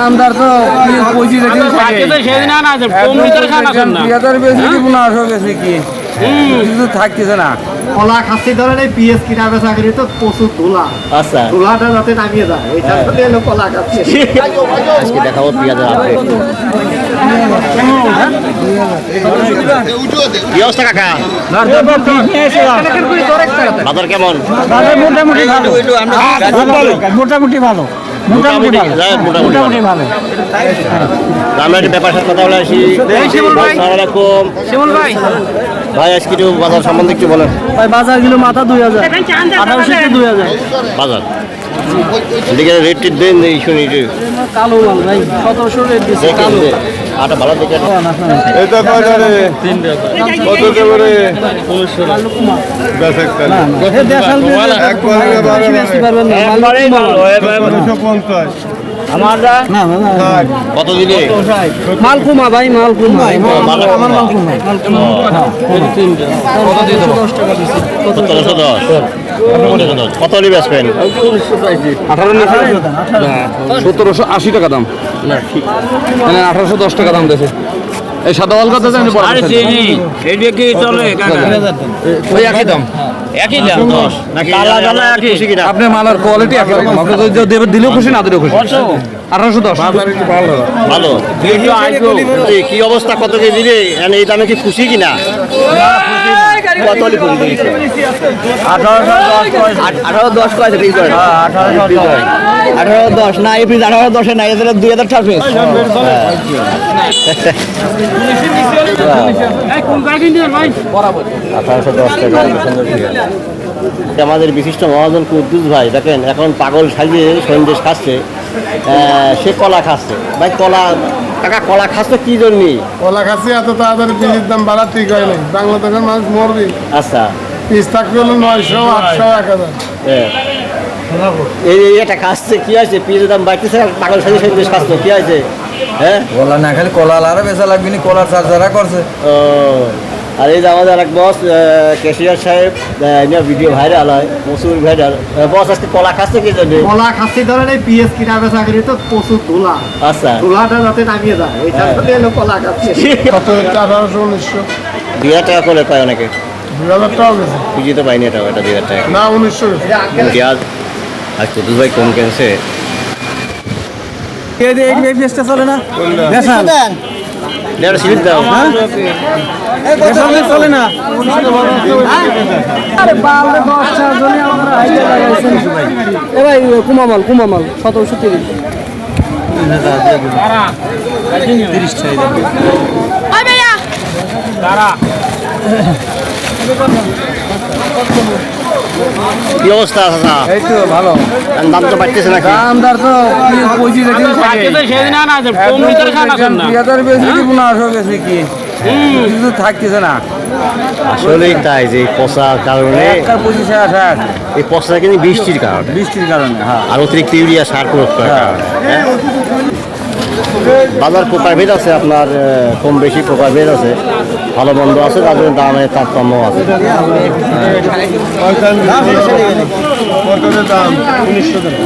দামদার তো পঁচিশ বেশি কি 1500 বেশি কি কিছু থাকতেছে না। কলা খাসি ধরনের পিএস কিনা বেচা করি তো প্রচুর ধুলা। আচ্ছা, ধুলাটা যাতে নামিয়ে যায় এই চারটে এলো কলা খাচ্ছি। আজকে দেখাবো পেঁয়াজের আপডেট। কি অবস্থা কাকা? বাজার কেমন? মোটামুটি ভালো, মোটামুটি ভালো, মোটামুটি ভালো। আমরা একটা ব্যাপার সাথে কথা বলে আসি। আসসালামু আলাইকুম ভাই, আজকে একটু বাজার সম্বন্ধে একটু বলেন। ভাই বাজার কিলো মাথা 2000, 1800 2000 বাজার এদিকে রেট টেট দেন এই শুনি যে কালো মাল ভাই 1700 রেট দিচ্ছে কালো। আটা ভালো দেখে এটা কয় রে? 3 টাকা। কত দেব রে? 1900 টাকা। বেশ একটা। এ দেশাল বেশি পারবেন না, একবারেই ভালো 250। আমারটা না কত দিলে? মাল কুমা ভাই, মাল কুমা আমার মাল কুমা। কত দিয়ে দেব? 10 টাকা দিছি। 1710 কত নিবে আসবেন? 1780 টাকা দাম। না ঠিক মানে 1810 টাকা দাম দিয়েছে। এই সাদা ওয়াল কত জানি পড়া? আরে চিনি এইটা কি চলে কাকা? ওই একই দাম। একই দাম 10 নাকি কালা কালা একই খুশি কিনা? আপনার মালের কোয়ালিটি একই রকম। আপনি যদি দেবেন দিলেও খুশি, না দিলেও খুশি। 1810 ভালো কি অবস্থা? কত কে দিলে এই দামে কি খুশি কিনা? কত হলে খুশি দিয়েছে? 1810 কয় ঠিক করে 1810 না, এই পিস 1810 এ না, এদের 2000 টাকা পিস। এই কোন গাড়ি দিন ভাই? বরাবর 1810 টাকা। আমাদের বিশিষ্ট মহাজন কুদ্দুস ভাই দেখেন এখন পাগল সাজিয়ে সন্দেশ খাচ্ছে, সে কলা খাচ্ছে। ভাই কলা কাকা কলা খাচ্ছে কি জন্য? কলা খাচ্ছি এত তাড়াতাড়ি পিসের দাম বাড়া ঠিক হয় নাই। বাংলাদেশের মানুষ মরবি। আচ্ছা, পিস থাকবে হলো 900, 800, 1000। এই এটা খাচ্ছে কি আছে? পিসের দাম বাড়তেছে, পাগল সাজিয়ে সন্দেশ খাচ্ছে কি আছে? হ্যাঁ, কলা না খালি কলা আলাদা বেচা লাগবে না, কলার চার্জারা করছে। ও আর এই যে আমাদের এক বস ক্যাশিয়ার সাহেব, ভিডিও ভাইরাল হয়, প্রচুর ভাইরাল। বস আজকে কলা খাচ্ছে কি জন্য? কলা খাসি ধরনের পিএস কিনা বেচা করি তো প্রচুর ধুলা। আচ্ছা, ধুলাটা যাতে নামিয়ে যায় এই চারটে এলো কলা খাচ্ছি। কত হচ্ছে? 1800, 1900, 2000 টাকা করে পায় অনেকে। 2000 টাকা গেছে খুঁজি তো পাইনি এটা 2000 টাকা। না, 1900 গেছে। পেঁয়াজ আর কুদ্দুস ভাই কম কেনছে। এই পেজটা চলে না, দেশাল এটা সিলিপ দাও। দেশাল চলে না। আরে বালরে 10টা জনে আমরা হাইতে লাগাইছেন ভাই। এ ভাই কুমামাল 1730। 30 চাই দাও। ওই ভাইয়া দাঁড়া। কি অবস্থা আছে? এই তো ভালো। দাম তো বাড়তেছে নাকি? দামদার তো 25 টাকা থাকে। সেদিন না কম ভিতরে খানা কম না। 2000 বেশি কি 1500 বেশি কি কিছু থাকতেছে না। আসলেই তাই যে পচার কারণে, 25 এই পচা কিন্তু বৃষ্টির কারণে, বৃষ্টির কারণে। হ্যাঁ, আর অতিরিক্ত ইউরিয়া সার প্রয়োগ করার কারণে। হ্যাঁ? বাজার প্রকারভেদ আছে, আপনার কম বেশি প্রকারভেদ আছে, ভালো মন্দ আছে, তার জন্য দামের তারতম্য আছে। কত দাম? 1900 টাকা।